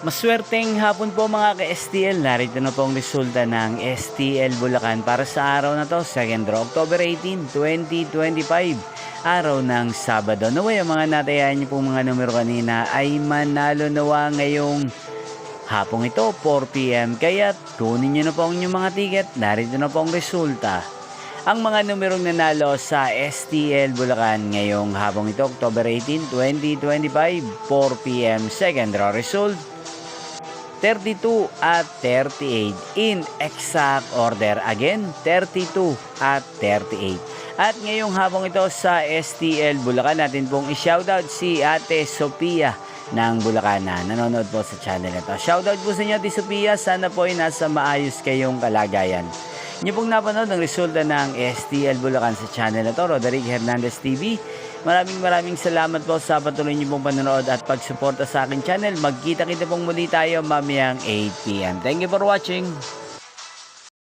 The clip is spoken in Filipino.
Maswerteng hapon po mga ka-STL. Narito na po ang resulta ng STL Bulacan para sa araw na to, 2nd draw, October 18, 2025. Araw ng Sabado. Naway ang mga natayan niyo pong mga numero kanina ay manalo nawa ngayong hapong ito, 4 p.m. Kaya kunin niyo na po ang inyong mga ticket. Narito na po ang resulta. Ang mga numerong nanalo sa STL Bulacan ngayong hapong ito, October 18, 2025, 4 p.m. 2nd draw result, 32 at 38 in exact order. Again, 32 at 38. At ngayong hapong ito sa STL Bulacan, natin pong i-shoutout si Ate Sophia ng Bulacan na nanonood po sa channel ito. Shoutout po sa inyo, Ate Sophia. Sana po ay nasa maayos kayong kalagayan. Inyo pong napanood ang resulta ng STL Bulacan sa channel ito, Roderick Hernandez TV. Maraming salamat po sa patuloy niyo pong panonood at pagsuporta sa akin channel. Magkita-kita pong muli tayo mamayang 8 p.m. Thank you for watching.